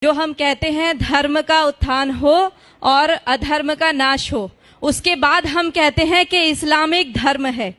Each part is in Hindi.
जो हम कहते हैं धर्म का उत्थान हो और अधर्म का नाश हो, उसके बाद हम कहते हैं कि इस्लाम एक धर्म है।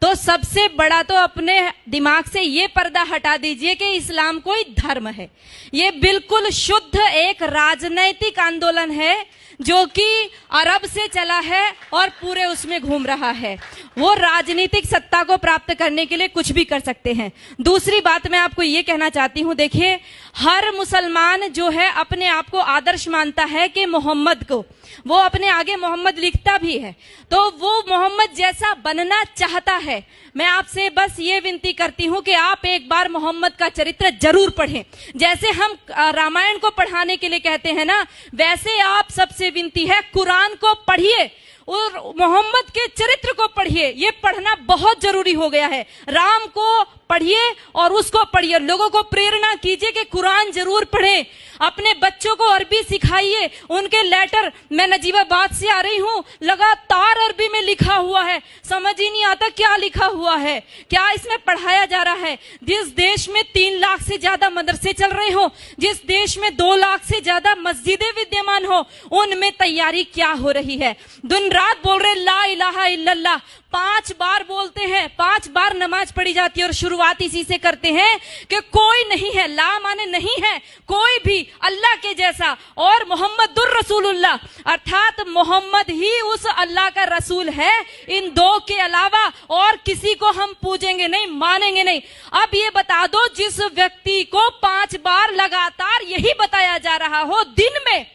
तो सबसे बड़ा तो अपने दिमाग से ये पर्दा हटा दीजिए कि इस्लाम कोई धर्म है। ये बिल्कुल शुद्ध एक राजनैतिक आंदोलन है जो कि अरब से चला है और पूरे उसमें घूम रहा है। वो राजनीतिक सत्ता को प्राप्त करने के लिए कुछ भी कर सकते हैं। दूसरी बात मैं आपको ये कहना चाहती हूँ, देखिए हर मुसलमान जो है अपने आप को आदर्श मानता है कि मोहम्मद को, वो अपने आगे मोहम्मद लिखता भी है, तो वो मोहम्मद जैसा बनना चाहता है। मैं आपसे बस ये विनती करती हूँ कि आप एक बार मोहम्मद का चरित्र जरूर पढ़ें। जैसे हम रामायण को पढ़ाने के लिए कहते हैं ना, वैसे आप सबसे विनती है कुरान को पढ़िए और मोहम्मद के चरित्र को पढ़िए। ये पढ़ना बहुत जरूरी हो गया है। राम को पढ़िए और उसको पढ़िए। लोगों को प्रेरणा कीजिए कि कुरान जरूर पढ़ें। अपने बच्चों को अरबी सिखाइए। उनके लेटर, मैं नजीबाबाद से आ रही हूँ, लगातार अरबी में लिखा हुआ है, समझ ही नहीं आता क्या लिखा हुआ है, क्या इसमें पढ़ाया जा रहा है। जिस देश में 3 लाख से ज्यादा मदरसे चल रहे हो, जिस देश में 2 लाख से ज्यादा मस्जिदें विद्यमान हो, उनमें तैयारी क्या हो रही है। दिन रात बोल रहे ला इलाहा इल्लल्लाह, 5 बार बोलते हैं, 5 बार नमाज पढ़ी जाती है और शुरुआत इसी से करते हैं कि कोई नहीं है, ला माने नहीं है कोई भी अल्लाह के जैसा, और मोहम्मदुर रसूलुल्लाह अर्थात मोहम्मद ही उस अल्लाह का रसूल है। इन 2 के अलावा और किसी को हम पूजेंगे नहीं, मानेंगे नहीं। अब ये बता दो, जिस व्यक्ति को 5 बार लगातार यही बताया जा रहा हो, दिन में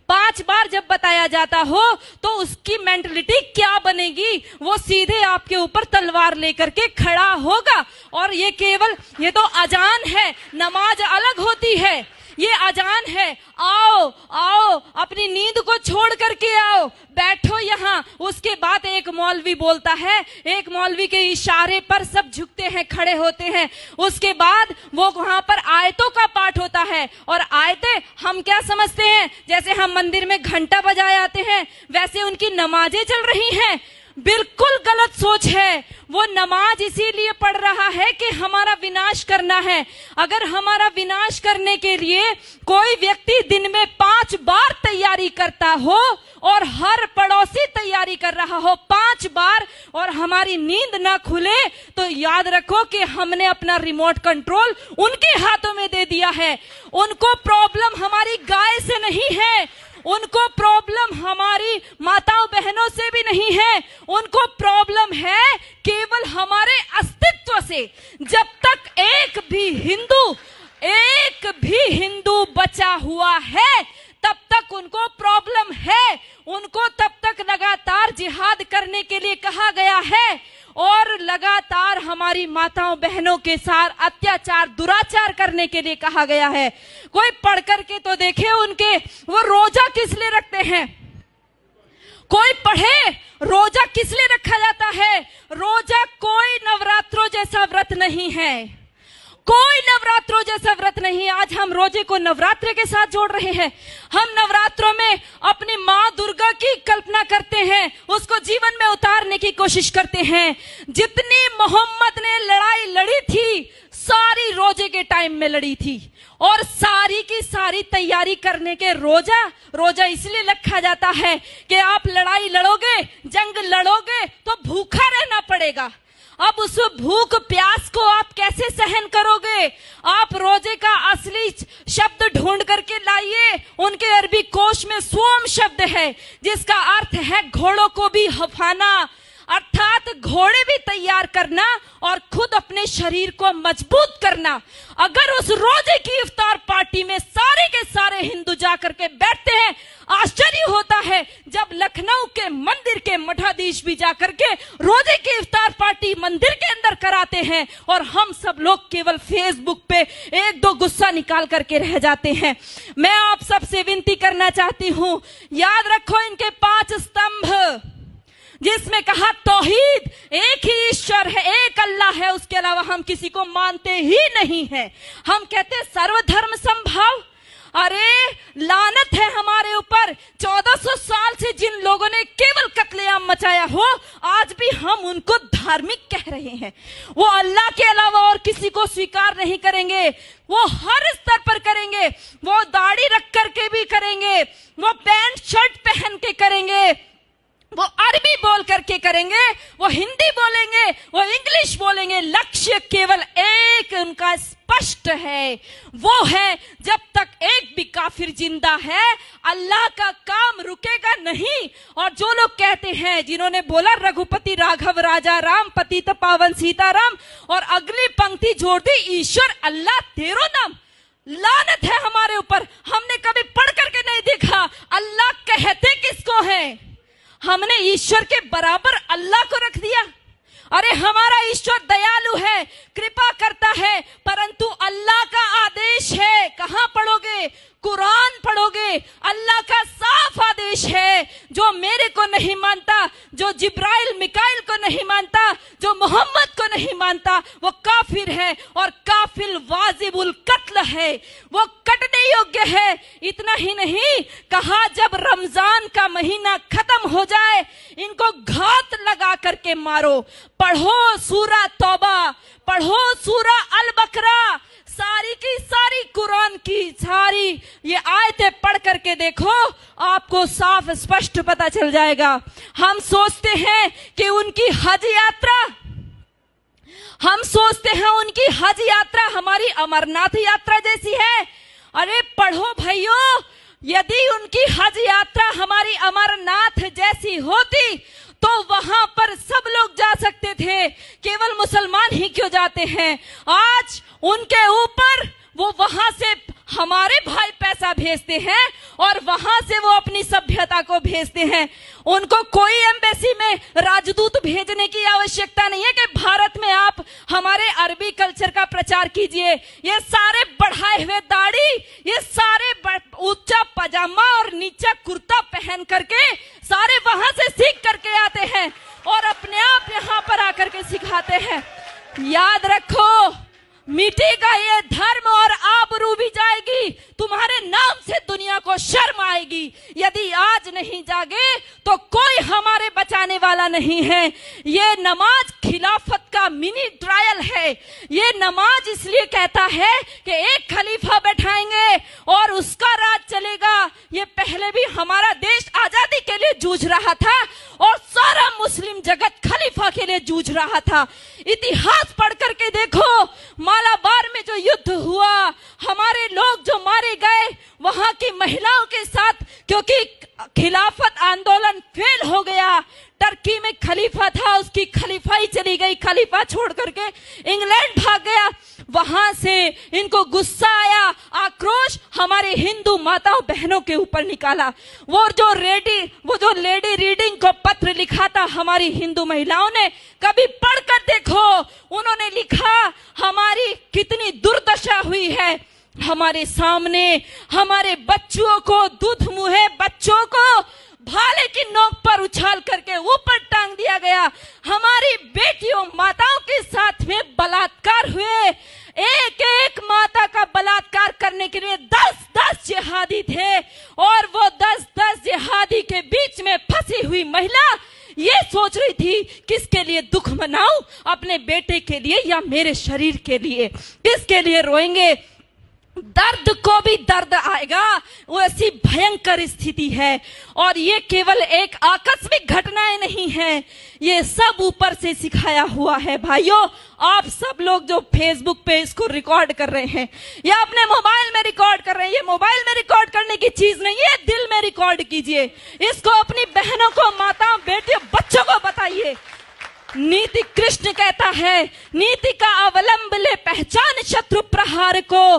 5 बार जब बताया जाता हो, तो उसकी मेंटलिटी क्या बनेगी। वो सीधे आपके ऊपर तलवार लेकर के खड़ा होगा। और ये केवल, ये तो अजान है, नमाज अलग होती है। ये अजान है, आओ आओ अपनी नींद को छोड़ करके आओ, बैठो यहाँ। उसके बाद एक मौलवी बोलता है, एक मौलवी के इशारे पर सब झुकते हैं, खड़े होते हैं। उसके बाद वो वहां पर आयतों का पाठ होता है, और आयतें हम क्या समझते हैं, जैसे हम मंदिर में घंटा बजाए आते हैं, वैसे उनकी नमाजें चल रही हैं। बिल्कुल गलत सोच है। वो नमाज इसीलिए पढ़ रहा है कि हमारा विनाश करना है। अगर हमारा विनाश करने के लिए कोई व्यक्ति दिन में 5 बार तैयारी करता हो और हर पड़ोसी तैयारी कर रहा हो 5 बार, और हमारी नींद ना खुले, तो याद रखो कि हमने अपना रिमोट कंट्रोल उनके हाथों में दे दिया है। उनको प्रॉब्लम हमारी गाय से नहीं है, उनको प्रॉब्लम हमारी माताओं बहनों से भी नहीं है, उनको प्रॉब्लम है केवल हमारे अस्तित्व से। जब तक एक भी हिंदू बचा हुआ है, तब तक उनको प्रॉब्लम है। उनको तब तक लगातार जिहाद करने के लिए कहा गया है, और लगातार हमारी माताओं बहनों के साथ अत्याचार दुराचार करने के लिए कहा गया है। कोई पढ़ करके तो देखे उनके, वो रोजा किस लिए रखते हैं, कोई पढ़े रोजा किस लिए रखा जाता है। रोजा कोई नवरात्रों जैसा व्रत नहीं है, कोई नवरात्रों जैसा व्रत नहीं। आज हम रोजे को नवरात्रे के साथ जोड़ रहे हैं। हम नवरात्रों में अपनी माँ दुर्गा की कल्पना करते हैं, उसको जीवन में उतारने की कोशिश करते हैं। जितनी मोहम्मद ने लड़ाई लड़ी थी, सारी रोजे के टाइम में लड़ी थी, और सारी की सारी तैयारी करने के रोजा इसलिए रखा जाता है कि आप लड़ाई लड़ोगे, जंग लड़ोगे तो भूखा रहना पड़ेगा। अब उस भूख प्यास को आप कैसे सहन करोगे। आप रोजे का असली शब्द ढूंढ करके लाइए। उनके अरबी कोश में सोम शब्द है, जिसका अर्थ है घोड़ों को भी हफाना, अर्थात घोड़े भी तैयार करना और खुद अपने शरीर को मजबूत करना। अगर उस रोजे की इफ्तार पार्टी में सारे के सारे हिंदू जाकर के बैठते हैं, आश्चर्य होता है जब लखनऊ के मंदिर के मठाधीश भी जाकर के रोजे की इफ्तार पार्टी मंदिर के अंदर कराते हैं, और हम सब लोग केवल फेसबुक पे 1-2 गुस्सा निकाल करके रह जाते हैं। मैं आप सबसे विनती करना चाहती हूँ, याद रखो इनके 5 स्तंभ, जिसमें कहा तौहीद, एक ही ईश्वर है, एक अल्लाह है, उसके अलावा हम किसी को मानते ही नहीं है। हम कहते सर्वधर्म संभाव। अरे लानत है हमारे ऊपर। 1400 साल से जिन लोगों ने केवल कत्लेआम मचाया हो, आज भी हम उनको धार्मिक कह रहे हैं। वो अल्लाह के अलावा और किसी को स्वीकार नहीं करेंगे। वो हर स्तर पर करेंगे। वो दाढ़ी रख करके भी करेंगे, वो पैंट शर्ट पहन के करेंगे, वो अरबी बोल करके करेंगे, वो हिंदी बोलेंगे, वो इंग्लिश बोलेंगे। लक्ष्य केवल एक उनका स्पष्ट है, वो है जब तक एक भी काफिर जिंदा है अल्लाह का काम रुकेगा नहीं। और जो लोग कहते हैं, जिन्होंने बोला रघुपति राघव राजा राम पतित पावन सीताराम, और अगली पंक्ति जोड़ दी ईश्वर अल्लाह तेरो नाम, लानत है हमारे ऊपर। हमने कभी पढ़ करके नहीं देखा अल्लाह कहते किसको है। हमने ईश्वर के बराबर अल्लाह को रख दिया। अरे हमारा ईश्वर दयालु है, कृपा करता है, परंतु अल्लाह का आदेश है। कहां पढ़ोगे? कुरान पढ़ोगे। अल्लाह का साफ आदेश है, जो मेरे को नहीं मानता, जो जिब्राइल मिकाइल को नहीं मानता, जो मोहम्मद को नहीं मानता, वो काफिर है और काफिर वाजिबुल कत्ल है, वो कटने योग्य है। इतना ही नहीं कहा, जब रमजान का महीना खत्म हो जाए इनको घात लगा करके मारो। पढ़ो सूरा तौबा, पढ़ो सूरा अल बकरा, सारी की सारी कुरान की सारी ये आयतें पढ़ करके देखो, आपको साफ स्पष्ट पता चल जाएगा। हम सोचते हैं कि उनकी हज यात्रा, हम सोचते हैं उनकी हज यात्रा हमारी अमरनाथ यात्रा जैसी है। अरे पढ़ो भाइयों, यदि उनकी हज यात्रा हमारी अमरनाथ जैसी होती तो वहां पर सब लोग जा सकते थे, केवल मुसलमान ही क्यों जाते हैं? आज उनके ऊपर वो वहां से हमारे भाई पैसा भेजते हैं और वहां से वो अपनी सभ्यता को भेजते हैं। उनको कोई एम्बेसी में राजदूत भेजने की आवश्यकता नहीं है कि भारत में आप हमारे अरबी कल्चर का प्रचार कीजिए। ये सारे बढ़ाए हुए दाढ़ी, ये सारे ऊंचा पजामा और नीचा कुर्ता पहन करके सारे वहां से सीख करके आते हैं और अपने आप यहाँ पर आकर के सिखाते हैं। याद रखो, मिटेगा ये धर्म और आबरू भी जाएगी, तुम्हारे नाम से दुनिया को शर्म आएगी। यदि आज नहीं जागे तो कोई हमारे बचाने वाला नहीं है। ये नमाज खिलाफत का मिनी ट्रायल है। ये नमाज इसलिए कहता है कि एक खलीफा बैठाएंगे और उसका राज चलेगा। ये पहले भी हमारा देश आजादी के लिए जूझ रहा था और सारा मुस्लिम जगत खलीफा के लिए जूझ रहा था। इतिहास पढ़ करके देखो, मालाबार में जो युद्ध हुआ, हमारे लोग जो मारे गए, वहां की महिलाओं के साथ, क्योंकि खिलाफत आंदोलन फेल हो गया। टर्की में खलीफा था, उसकी खलीफाई चली गई, खलीफा छोड़ करके इंग्लैंड भाग गया। वहां से इनको गुस्सा आया, आक्रोश हमारे हिंदू माताओं बहनों के ऊपर निकाला। वो जो लेडी रीडिंग को पत्र लिखा था हमारी हिंदू महिलाओं ने, कभी पढ़कर देखो, उन्होंने लिखा हमारी कितनी दुर्दशा हुई है। हमारे सामने हमारे बच्चों को, दूध मुहे बच्चों को भाले की नोक पर उछाल करके ऊपर टांग दिया गया। हमारी बेटियों माताओं के साथ में बलात्कार हुए। एक एक माता का बलात्कार करने के लिए 10-10 जिहादी थे और वो 10-10 जिहादी के बीच में फंसी हुई महिला ये सोच रही थी किसके लिए दुख मनाऊं, अपने बेटे के लिए या मेरे शरीर के लिए, किसके लिए रोएंगे। दर्द को भी दर्द आएगा, वो ऐसी भयंकर स्थिति है। और ये केवल एक आकस्मिक घटनाएं नहीं है, ये सब ऊपर से सिखाया हुआ है। भाइयों, आप सब लोग जो फेसबुक पे इसको रिकॉर्ड कर रहे हैं या अपने मोबाइल में रिकॉर्ड कर रहे हैं, ये मोबाइल में रिकॉर्ड करने की चीज नहीं है, दिल में रिकॉर्ड कीजिए। इसको अपनी बहनों को, माताओं, बेटियों, बच्चों को बताइए। नीति कृष्ण कहता है, नीति का अवलंब ले पहचान शत्रु प्रहार को।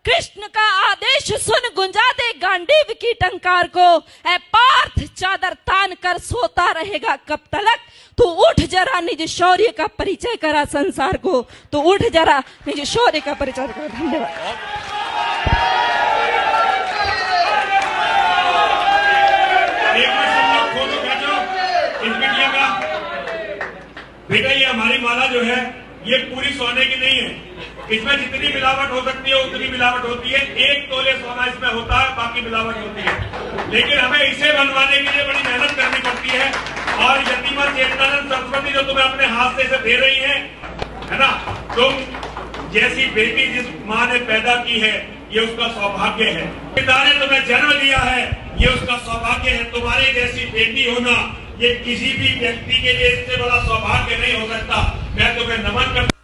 कृष्ण का आदेश सुन गुंजा दे गांडीव की टंकार को। ऐ पार्थ चादर तान कर सोता रहेगा कब तलक, तू उठ जरा निज शौर्य का परिचय करा संसार को। तो उठ जरा निज शौर्य का परिचय करा। धन्यवाद। बेटा, ये हमारी माला जो है ये पूरी सोने की नहीं है, इसमें जितनी मिलावट हो सकती है उतनी मिलावट होती है। 1 तोले सोना इसमें होता है, बाकी मिलावट होती है। लेकिन हमें इसे बनवाने के लिए बड़ी मेहनत करनी पड़ती है। और यतीमा चेतनानंद सरस्वती जो तुम्हें अपने हाथ से इसे दे रही है ना, तुम जैसी बेटी जिस माँ ने पैदा की है ये उसका सौभाग्य है। पिता ने तुम्हें जन्म दिया है ये उसका सौभाग्य है। तुम्हारे जैसी बेटी होना ये किसी भी व्यक्ति के लिए इससे बड़ा सौभाग्य नहीं हो सकता। मैं तुम्हें नमन करता